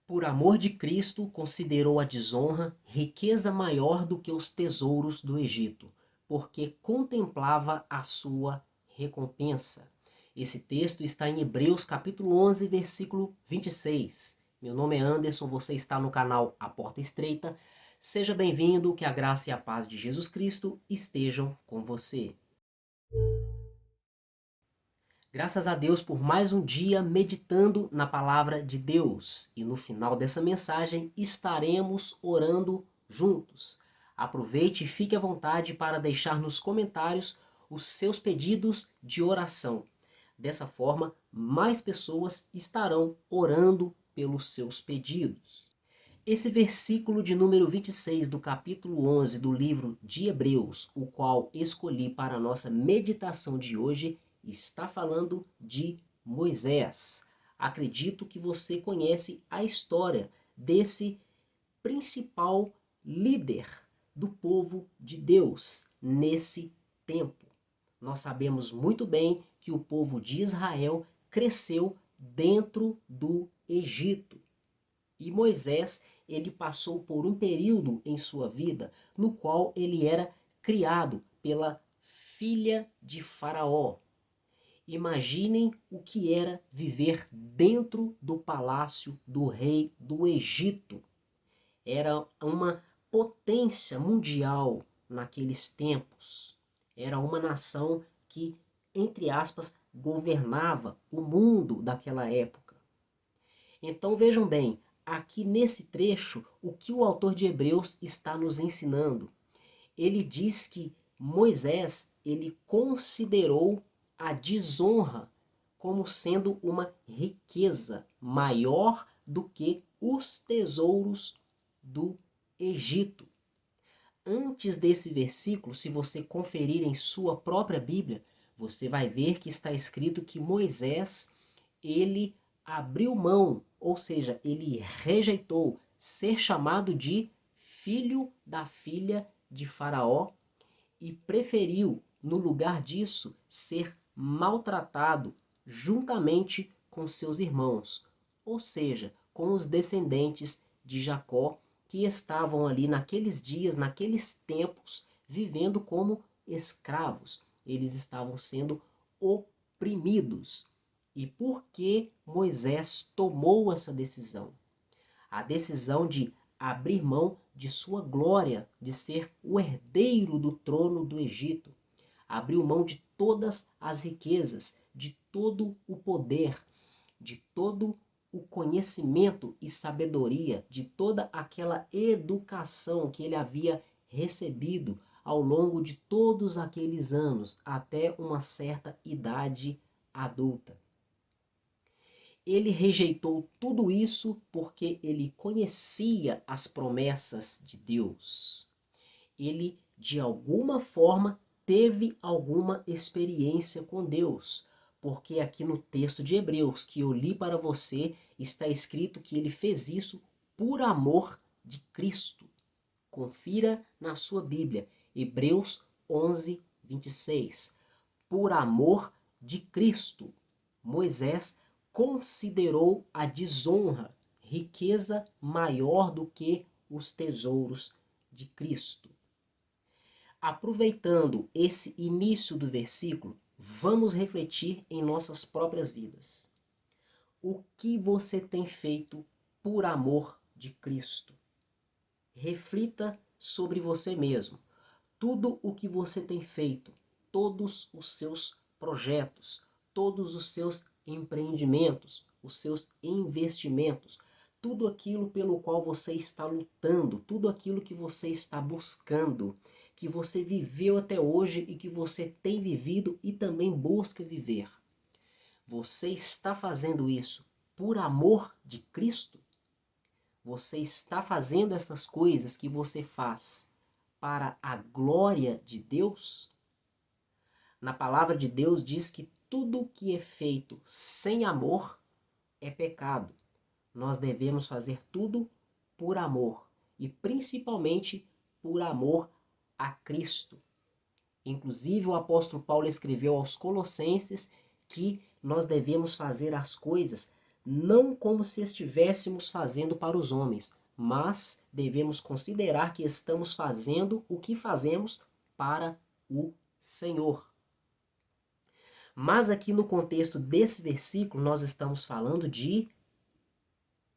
Por amor de Cristo, considerou a desonra riqueza maior do que os tesouros do Egito, porque contemplava a sua recompensa. Esse texto está em Hebreus capítulo 11, versículo 26. Meu nome é Anderson, você está no canal A Porta Estreita. Seja bem-vindo, que a graça e a paz de Jesus Cristo estejam com você. Graças a Deus por mais um dia meditando na palavra de Deus. E no final dessa mensagem estaremos orando juntos. Aproveite e fique à vontade para deixar nos comentários os seus pedidos de oração. Dessa forma, mais pessoas estarão orando pelos seus pedidos. Esse versículo de número 26 do capítulo 11 do livro de Hebreus, o qual escolhi para a nossa meditação de hoje, está falando de Moisés. Acredito que você conhece a história desse principal líder do povo de Deus nesse tempo. Nós sabemos muito bem que o povo de Israel cresceu dentro do Egito. E Moisés, ele passou por um período em sua vida no qual ele era criado pela filha de Faraó. Imaginem o que era viver dentro do palácio do rei do Egito. Era uma potência mundial naqueles tempos. Era uma nação que, entre aspas, governava o mundo daquela época. Então vejam bem, aqui nesse trecho, o que o autor de Hebreus está nos ensinando? Ele diz que Moisés, ele considerou a desonra como sendo uma riqueza maior do que os tesouros do Egito. Antes desse versículo, se você conferir em sua própria Bíblia, você vai ver que está escrito que Moisés, ele abriu mão, ou seja, ele rejeitou ser chamado de filho da filha de Faraó e preferiu, no lugar disso, ser maltratado juntamente com seus irmãos, ou seja, com os descendentes de Jacó que estavam ali naqueles dias, naqueles tempos, vivendo como escravos. Eles estavam sendo oprimidos. E por que Moisés tomou essa decisão? A decisão de abrir mão de sua glória, de ser o herdeiro do trono do Egito. Abriu mão de todas as riquezas, de todo o poder, de todo o conhecimento e sabedoria, de toda aquela educação que ele havia recebido ao longo de todos aqueles anos, até uma certa idade adulta. Ele rejeitou tudo isso porque ele conhecia as promessas de Deus. Ele, de alguma forma, teve alguma experiência com Deus. Porque aqui no texto de Hebreus que eu li para você, está escrito que ele fez isso por amor de Cristo. Confira na sua Bíblia, Hebreus 11, 26. Por amor de Cristo, Moisés considerou a desonra riqueza maior do que os tesouros de Cristo. Aproveitando esse início do versículo, vamos refletir em nossas próprias vidas. O que você tem feito por amor de Cristo? Reflita sobre você mesmo. Tudo o que você tem feito, todos os seus projetos, todos os seus empreendimentos, os seus investimentos, tudo aquilo pelo qual você está lutando, tudo aquilo que você está buscando, que você viveu até hoje e que você tem vivido e também busca viver. Você está fazendo isso por amor de Cristo? Você está fazendo essas coisas que você faz para a glória de Deus? Na palavra de Deus diz que tudo que é feito sem amor é pecado. Nós devemos fazer tudo por amor e principalmente por amor a Cristo. Inclusive o apóstolo Paulo escreveu aos Colossenses que nós devemos fazer as coisas não como se estivéssemos fazendo para os homens, mas devemos considerar que estamos fazendo o que fazemos para o Senhor. Mas aqui no contexto desse versículo, nós estamos falando de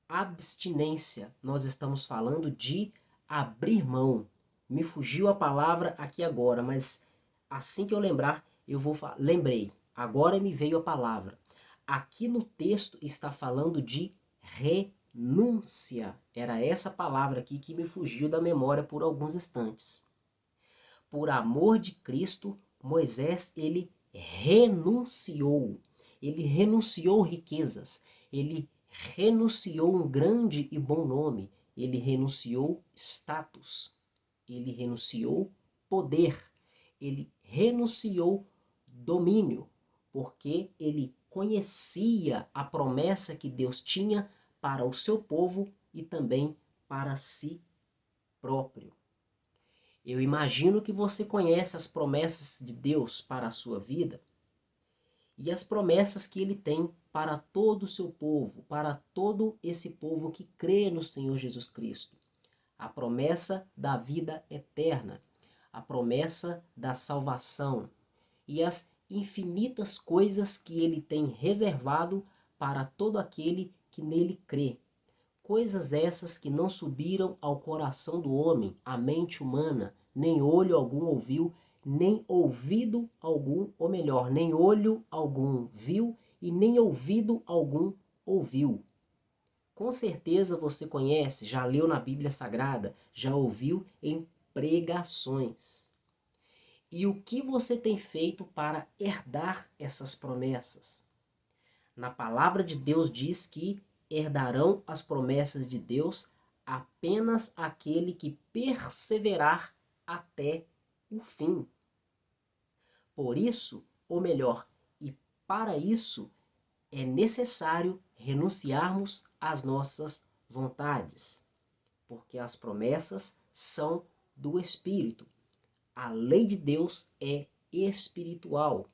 abstinência, nós estamos falando de abrir mão. Me fugiu a palavra aqui agora, mas assim que eu lembrar, eu vou falar. Lembrei, agora me veio a palavra. Aqui no texto está falando de renúncia. Era essa palavra aqui que me fugiu da memória por alguns instantes. Por amor de Cristo, Moisés, ele renunciou. Ele renunciou riquezas. Ele renunciou um grande e bom nome. Ele renunciou status. Ele renunciou poder. Ele renunciou domínio, porque ele conhecia a promessa que Deus tinha para o seu povo e também para si próprio. Eu imagino que você conhece as promessas de Deus para a sua vida e as promessas que ele tem para todo o seu povo, para todo esse povo que crê no Senhor Jesus Cristo. A promessa da vida eterna, a promessa da salvação e as infinitas coisas que ele tem reservado para todo aquele que nele crê. Coisas essas que não subiram ao coração do homem, à mente humana, nem olho algum ouviu, nem ouvido algum, ou melhor, nem olho algum viu e nem ouvido algum ouviu. Com certeza você conhece, já leu na Bíblia Sagrada, já ouviu em pregações. E o que você tem feito para herdar essas promessas? Na palavra de Deus diz que herdarão as promessas de Deus apenas aquele que perseverar até o fim. Por isso, ou melhor, e para isso, é necessário renunciarmos às nossas vontades, porque as promessas são do Espírito. A lei de Deus é espiritual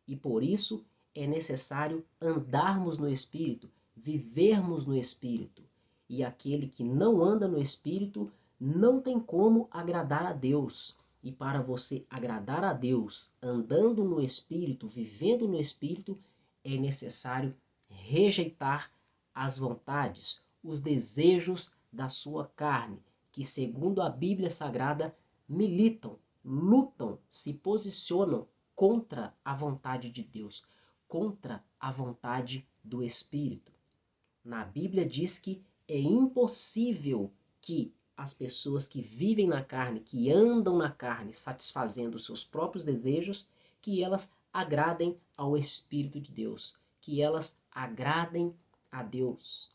e por isso é necessário andarmos no Espírito, vivermos no Espírito. E aquele que não anda no Espírito não tem como agradar a Deus. E para você agradar a Deus, andando no Espírito, vivendo no Espírito, é necessário rejeitar as vontades, os desejos da sua carne, que segundo a Bíblia Sagrada militam, lutam, se posicionam contra a vontade de Deus, contra a vontade do Espírito. Na Bíblia diz que é impossível que as pessoas que vivem na carne, que andam na carne, satisfazendo os seus próprios desejos, que elas agradem ao Espírito de Deus, que elas agradem a Deus.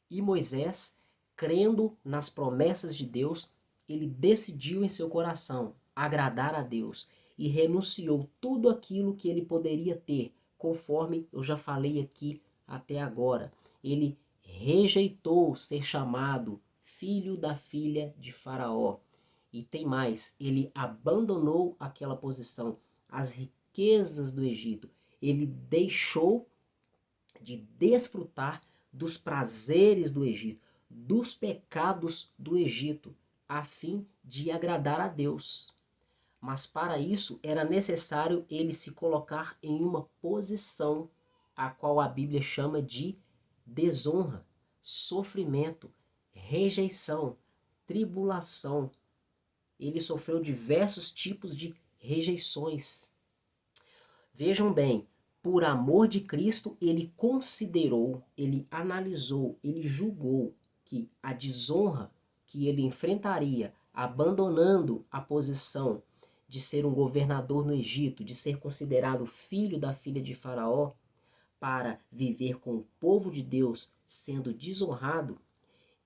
E Moisés, crendo nas promessas de Deus, ele decidiu em seu coração agradar a Deus e renunciou tudo aquilo que ele poderia ter, conforme eu já falei aqui até agora. Ele rejeitou ser chamado filho da filha de Faraó. E tem mais, ele abandonou aquela posição, as riquezas do Egito. Ele deixou de desfrutar dos prazeres do Egito, dos pecados do Egito, a fim de agradar a Deus. Mas para isso era necessário ele se colocar em uma posição a qual a Bíblia chama de desonra, sofrimento, rejeição, tribulação. Ele sofreu diversos tipos de rejeições. Vejam bem, por amor de Cristo, ele considerou, ele analisou, ele julgou que a desonra que ele enfrentaria, abandonando a posição de ser um governador no Egito, de ser considerado filho da filha de Faraó, para viver com o povo de Deus sendo desonrado,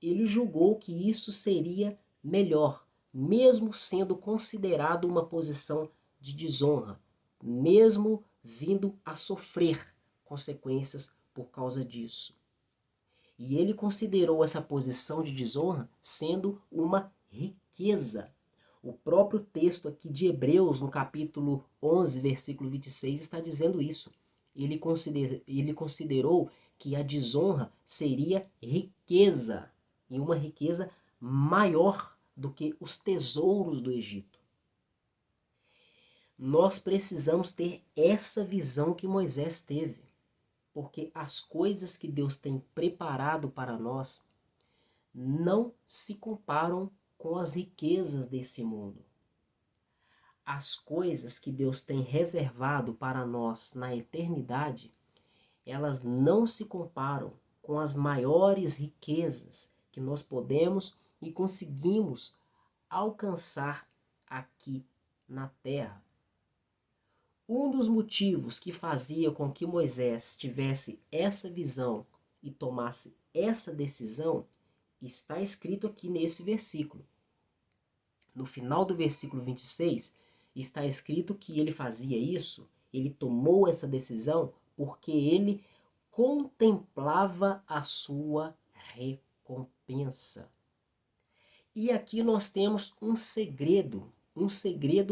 ele julgou que isso seria melhor, mesmo sendo considerado uma posição de desonra, mesmo vindo a sofrer consequências por causa disso. E ele considerou essa posição de desonra sendo uma riqueza. O próprio texto aqui de Hebreus, no capítulo 11, versículo 26, está dizendo isso. Ele considerou que a desonra seria riqueza, e uma riqueza maior do que os tesouros do Egito. Nós precisamos ter essa visão que Moisés teve, porque as coisas que Deus tem preparado para nós não se comparam com as riquezas desse mundo. As coisas que Deus tem reservado para nós na eternidade, elas não se comparam com as maiores riquezas que nós podemos e conseguimos alcançar aqui na terra. Um dos motivos que fazia com que Moisés tivesse essa visão e tomasse essa decisão está escrito aqui nesse versículo. No final do versículo 26, está escrito que ele fazia isso, ele tomou essa decisão porque ele contemplava a sua recompensa. E aqui nós temos um segredo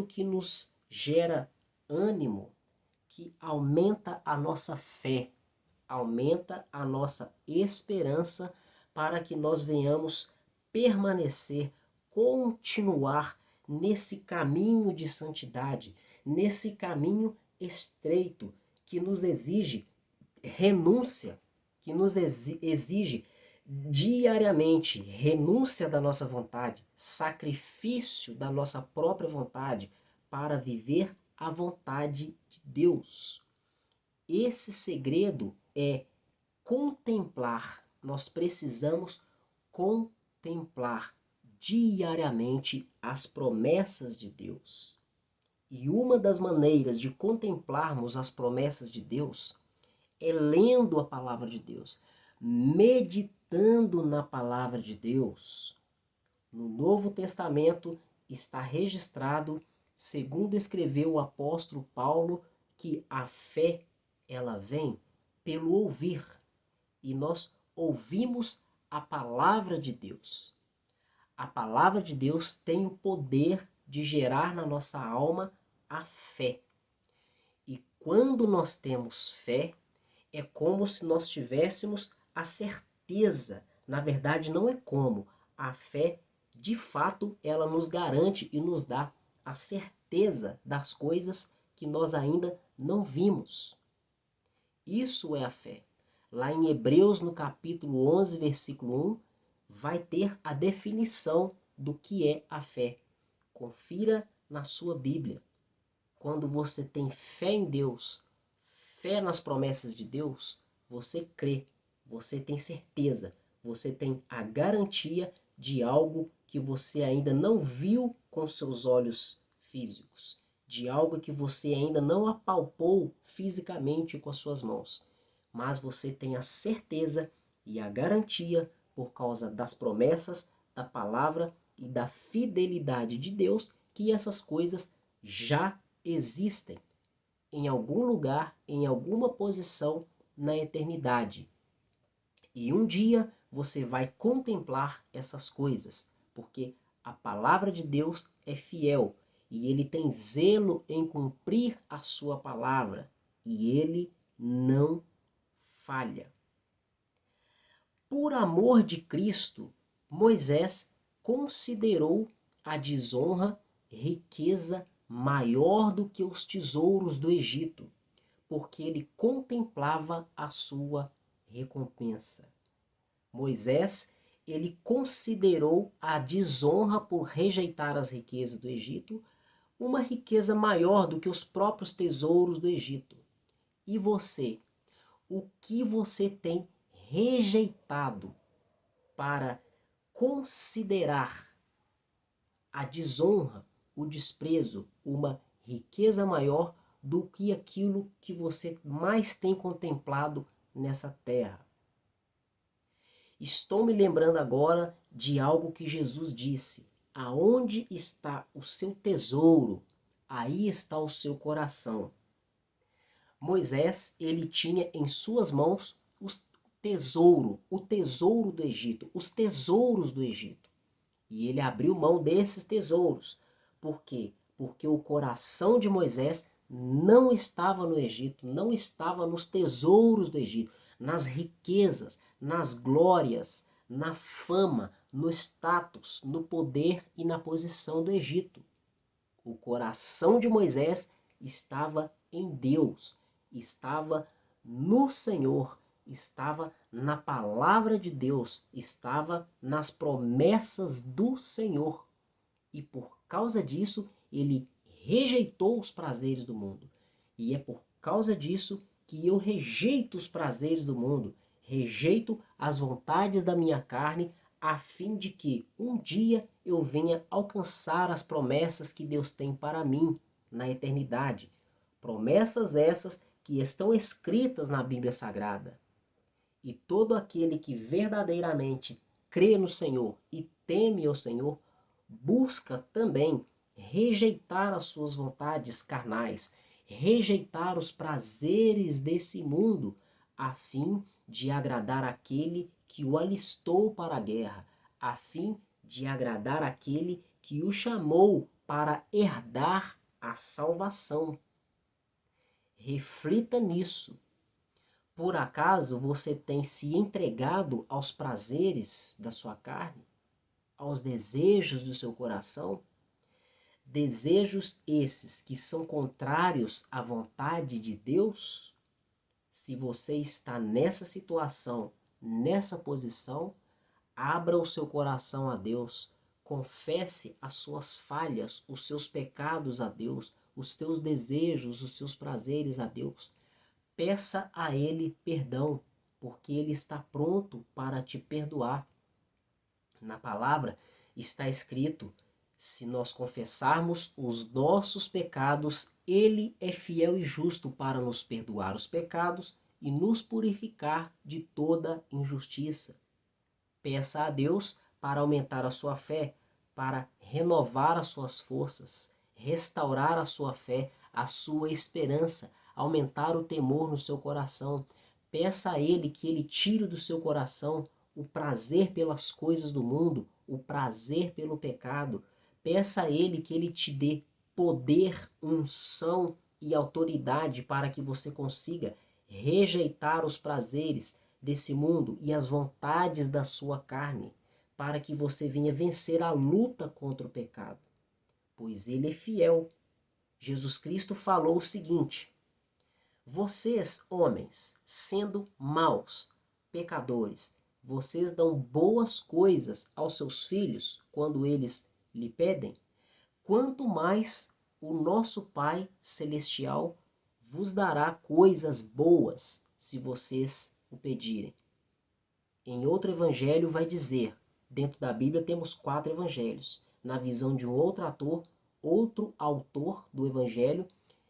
que nos gera ânimo, que aumenta a nossa fé, aumenta a nossa esperança para que nós venhamos permanecer, continuar nesse caminho de santidade, nesse caminho estreito que nos exige renúncia, que nos exige diariamente renúncia da nossa vontade, sacrifício da nossa própria vontade para viver a vontade de Deus. Esse segredo é contemplar. Nós precisamos contemplar diariamente as promessas de Deus. E uma das maneiras de contemplarmos as promessas de Deus é lendo a palavra de Deus, meditando na palavra de Deus. No Novo Testamento está registrado, segundo escreveu o apóstolo Paulo, que a fé, ela vem pelo ouvir. E nós ouvimos a palavra de Deus. A palavra de Deus tem o poder de gerar na nossa alma a fé. E quando nós temos fé, é como se nós tivéssemos a certeza. Na verdade, não é como. A fé, de fato, ela nos garante e nos dá a certeza das coisas que nós ainda não vimos. Isso é a fé. Lá em Hebreus, no capítulo 11, versículo 1, vai ter a definição do que é a fé. Confira na sua Bíblia. Quando você tem fé em Deus, fé nas promessas de Deus, você crê, você tem certeza, você tem a garantia de algo que você ainda não viu com seus olhos físicos, de algo que você ainda não apalpou fisicamente com as suas mãos, mas você tem a certeza e a garantia por causa das promessas, da palavra e da fidelidade de Deus que essas coisas já existem em algum lugar, em alguma posição na eternidade. E um dia você vai contemplar essas coisas, porque a palavra de Deus é fiel e ele tem zelo em cumprir a sua palavra e ele não falha. Por amor de Cristo, Moisés considerou a desonra riqueza maior do que os tesouros do Egito, porque ele contemplava a sua recompensa. Moisés, ele considerou a desonra por rejeitar as riquezas do Egito uma riqueza maior do que os próprios tesouros do Egito. E você? O que você tem rejeitado para considerar a desonra, o desprezo, uma riqueza maior do que aquilo que você mais tem contemplado nessa terra? Estou me lembrando agora de algo que Jesus disse: aonde está o seu tesouro, aí está o seu coração. Moisés, ele tinha em suas mãos o tesouro do Egito, os tesouros do Egito. E ele abriu mão desses tesouros. Por quê? Porque o coração de Moisés não estava no Egito, não estava nos tesouros do Egito, nas riquezas, nas glórias, na fama, no status, no poder e na posição do Egito. O coração de Moisés estava em Deus, estava no Senhor, estava na palavra de Deus, estava nas promessas do Senhor. E por causa disso, ele rejeitou os prazeres do mundo. E é por causa disso que eu rejeito os prazeres do mundo, rejeito as vontades da minha carne, a fim de que um dia eu venha alcançar as promessas que Deus tem para mim na eternidade. Promessas essas que estão escritas na Bíblia Sagrada. E todo aquele que verdadeiramente crê no Senhor e teme ao Senhor, busca também rejeitar as suas vontades carnais, rejeitar os prazeres desse mundo, a fim de agradar aquele que o alistou para a guerra, a fim de agradar aquele que o chamou para herdar a salvação. Reflita nisso. Por acaso você tem se entregado aos prazeres da sua carne, aos desejos do seu coração? Desejos esses que são contrários à vontade de Deus? Se você está nessa situação, nessa posição, abra o seu coração a Deus, confesse as suas falhas, os seus pecados a Deus, os seus desejos, os seus prazeres a Deus. Peça a Ele perdão, porque Ele está pronto para te perdoar. Na palavra está escrito: se nós confessarmos os nossos pecados, Ele é fiel e justo para nos perdoar os pecados e nos purificar de toda injustiça. Peça a Deus para aumentar a sua fé, para renovar as suas forças, restaurar a sua fé, a sua esperança, aumentar o temor no seu coração. Peça a Ele que Ele tire do seu coração o prazer pelas coisas do mundo, o prazer pelo pecado. Peça a Ele que Ele te dê poder, unção e autoridade para que você consiga rejeitar os prazeres desse mundo e as vontades da sua carne, para que você venha vencer a luta contra o pecado. Pois Ele é fiel. Jesus Cristo falou o seguinte: vocês, homens, sendo maus, pecadores, vocês dão boas coisas aos seus filhos quando eles lhe pedem? Quanto mais o nosso Pai Celestial vos dará coisas boas se vocês o pedirem. Em outro evangelho vai dizer, dentro da Bíblia temos 4 evangelhos, na visão de um outro autor do evangelho,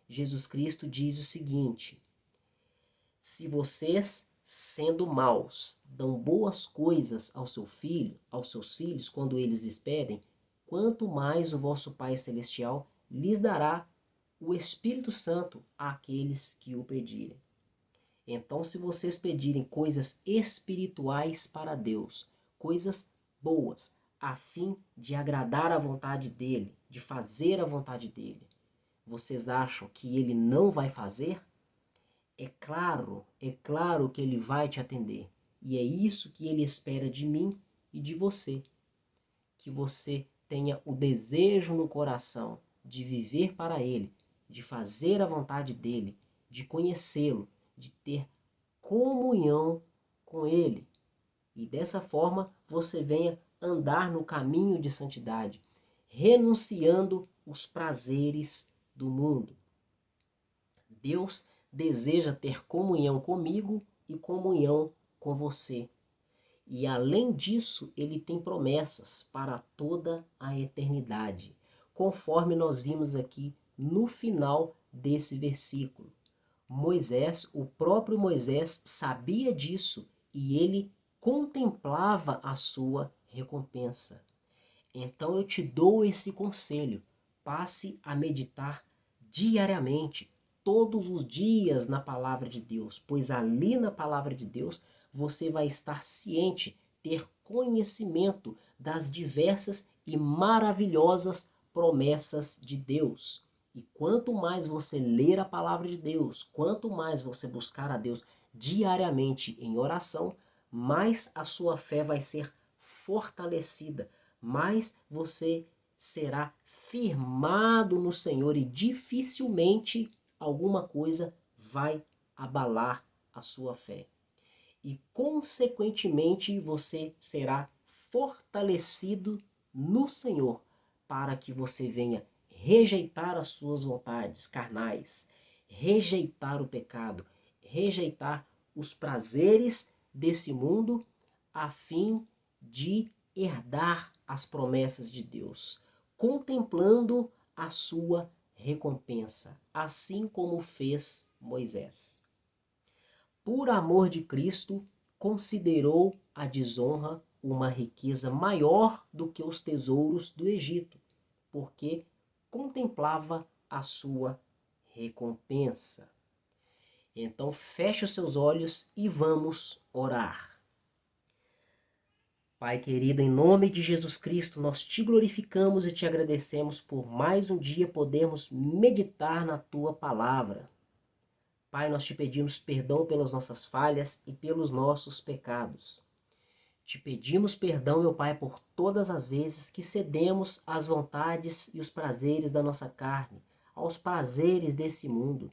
Jesus Cristo diz o seguinte: se vocês, sendo maus, dão boas coisas ao seu filho, aos seus filhos, quando eles lhes pedem, quanto mais o vosso Pai Celestial lhes dará o Espírito Santo àqueles que o pedirem. Então, se vocês pedirem coisas espirituais para Deus, coisas boas, a fim de agradar a vontade dEle, de fazer a vontade dEle, vocês acham que Ele não vai fazer? É claro que Ele vai te atender. E é isso que Ele espera de mim e de você. Que você tenha o desejo no coração de viver para Ele, de fazer a vontade dEle, de conhecê-lo, de ter comunhão com Ele. E dessa forma você venha andar no caminho de santidade, renunciando os prazeres do mundo. Deus deseja ter comunhão comigo e comunhão com você. E além disso, Ele tem promessas para toda a eternidade, conforme nós vimos aqui no final desse versículo. Moisés, o próprio Moisés, sabia disso e ele contemplava a sua recompensa. Então eu te dou esse conselho: passe a meditar diariamente, todos os dias na palavra de Deus, pois ali na palavra de Deus você vai estar ciente, ter conhecimento das diversas e maravilhosas promessas de Deus. E quanto mais você ler a palavra de Deus, quanto mais você buscar a Deus diariamente em oração, mais a sua fé vai ser fortalecida, mais você será firmado no Senhor e dificilmente alguma coisa vai abalar a sua fé. E, consequentemente, você será fortalecido no Senhor para que você venha rejeitar as suas vontades carnais, rejeitar o pecado, rejeitar os prazeres desse mundo, a fim de herdar as promessas de Deus, contemplando a sua recompensa, assim como fez Moisés. Por amor de Cristo, considerou a desonra uma riqueza maior do que os tesouros do Egito, porque contemplava a sua recompensa. Então feche os seus olhos e vamos orar. Pai querido, em nome de Jesus Cristo, nós te glorificamos e te agradecemos por mais um dia podermos meditar na tua palavra. Pai, nós te pedimos perdão pelas nossas falhas e pelos nossos pecados. Te pedimos perdão, meu Pai, por todas as vezes que cedemos às vontades e os prazeres da nossa carne, aos prazeres desse mundo.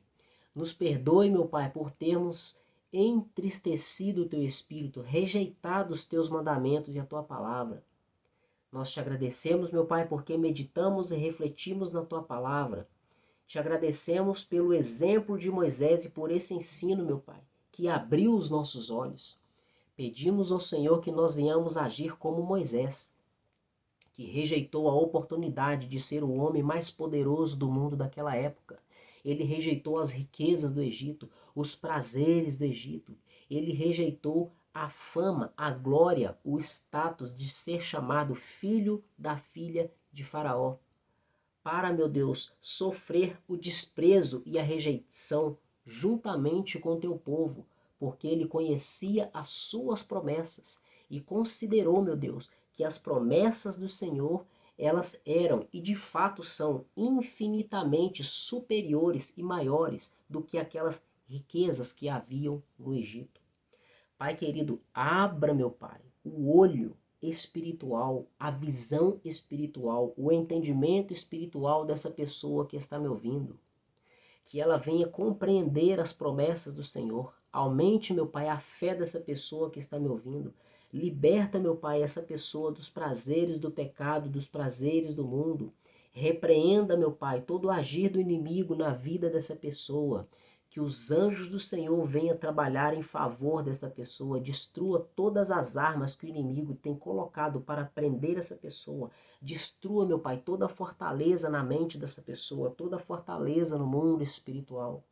Nos perdoe, meu Pai, por termos entristecido o teu Espírito, rejeitado os teus mandamentos e a tua palavra. Nós te agradecemos, meu Pai, porque meditamos e refletimos na tua palavra. Te agradecemos pelo exemplo de Moisés e por esse ensino, meu Pai, que abriu os nossos olhos. Pedimos ao Senhor que nós venhamos agir como Moisés, que rejeitou a oportunidade de ser o homem mais poderoso do mundo daquela época. Ele rejeitou as riquezas do Egito, os prazeres do Egito. Ele rejeitou a fama, a glória, o status de ser chamado filho da filha de Faraó. Para, meu Deus, sofrer o desprezo e a rejeição juntamente com teu povo, porque ele conhecia as suas promessas e considerou, meu Deus, que as promessas do Senhor, elas eram e de fato são infinitamente superiores e maiores do que aquelas riquezas que haviam no Egito. Pai querido, abra, meu Pai, o olho espiritual, a visão espiritual, o entendimento espiritual dessa pessoa que está me ouvindo. Que ela venha compreender as promessas do Senhor. Aumente, meu Pai, a fé dessa pessoa que está me ouvindo. Liberta, meu Pai, essa pessoa dos prazeres do pecado, dos prazeres do mundo. Repreenda, meu Pai, todo o agir do inimigo na vida dessa pessoa. Que os anjos do Senhor venham trabalhar em favor dessa pessoa, destrua todas as armas que o inimigo tem colocado para prender essa pessoa. Destrua, meu Pai, toda a fortaleza na mente dessa pessoa, toda a fortaleza no mundo espiritual.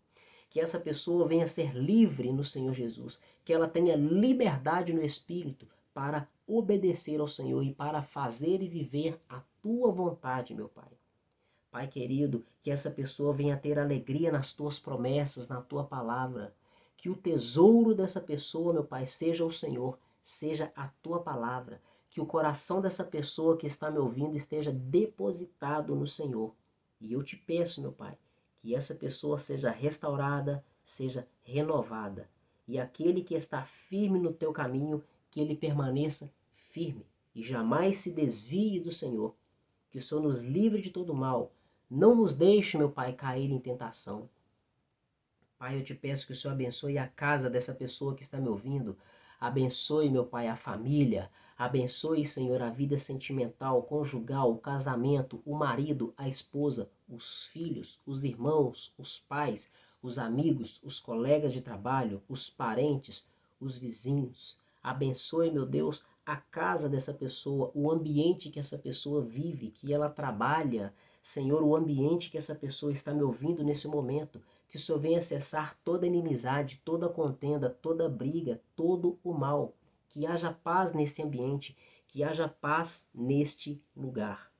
Que essa pessoa venha ser livre no Senhor Jesus, que ela tenha liberdade no Espírito para obedecer ao Senhor e para fazer e viver a tua vontade, meu Pai. Pai querido, que essa pessoa venha ter alegria nas tuas promessas, na tua palavra. Que o tesouro dessa pessoa, meu Pai, seja o Senhor, seja a tua palavra. Que o coração dessa pessoa que está me ouvindo esteja depositado no Senhor. E eu te peço, meu Pai, que essa pessoa seja restaurada, seja renovada. E aquele que está firme no teu caminho, que ele permaneça firme e jamais se desvie do Senhor. Que o Senhor nos livre de todo mal. Não nos deixe, meu Pai, cair em tentação. Pai, eu te peço que o Senhor abençoe a casa dessa pessoa que está me ouvindo. Abençoe, meu Pai, a família. Abençoe, Senhor, a vida sentimental, conjugal, o casamento, o marido, a esposa, os filhos, os irmãos, os pais, os amigos, os colegas de trabalho, os parentes, os vizinhos. Abençoe, meu Deus, a casa dessa pessoa, o ambiente que essa pessoa vive, que ela trabalha. Senhor, o ambiente que essa pessoa está me ouvindo nesse momento, que o Senhor venha cessar toda inimizade, toda contenda, toda briga, todo o mal. Que haja paz nesse ambiente, que haja paz neste lugar.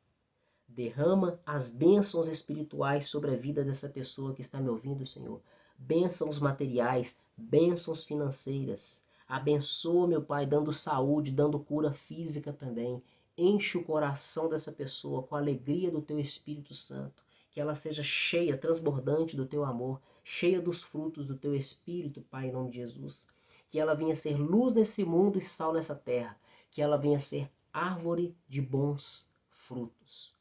Derrama as bênçãos espirituais sobre a vida dessa pessoa que está me ouvindo, Senhor. Bênçãos materiais, bênçãos financeiras. Abençoa, meu Pai, dando saúde, dando cura física também. Enche o coração dessa pessoa com a alegria do Teu Espírito Santo. que ela seja cheia, transbordante do teu amor, cheia dos frutos do teu Espírito, Pai, em nome de Jesus. Que ela venha ser luz nesse mundo e sal nessa terra, que ela venha ser árvore de bons frutos.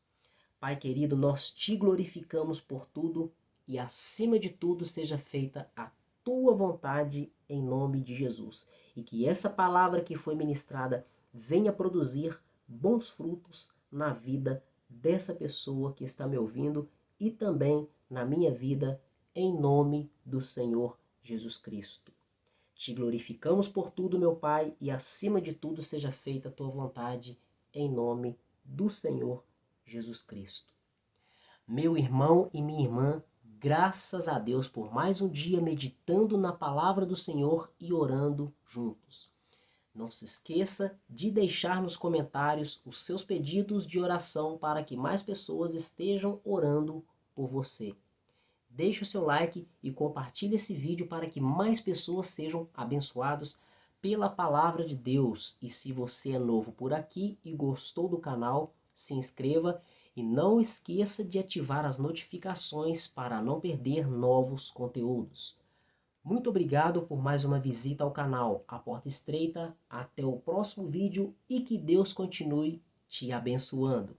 Pai querido, nós te glorificamos por tudo e acima de tudo seja feita a tua vontade em nome de Jesus. E que essa palavra que foi ministrada venha produzir bons frutos na vida dessa pessoa que está me ouvindo e também na minha vida, em nome do Senhor Jesus Cristo. Te glorificamos por tudo, meu Pai, e acima de tudo seja feita a tua vontade em nome do Senhor Jesus Cristo. Meu irmão e minha irmã, graças a Deus por mais um dia meditando na palavra do Senhor e orando juntos. Não se esqueça de deixar nos comentários os seus pedidos de oração para que mais pessoas estejam orando por você. Deixe o seu like e compartilhe esse vídeo para que mais pessoas sejam abençoados pela palavra de Deus. E se você é novo por aqui e gostou do canal, se inscreva e não esqueça de ativar as notificações para não perder novos conteúdos. Muito obrigado por mais uma visita ao canal A Porta Estreita. Até o próximo vídeo e que Deus continue te abençoando.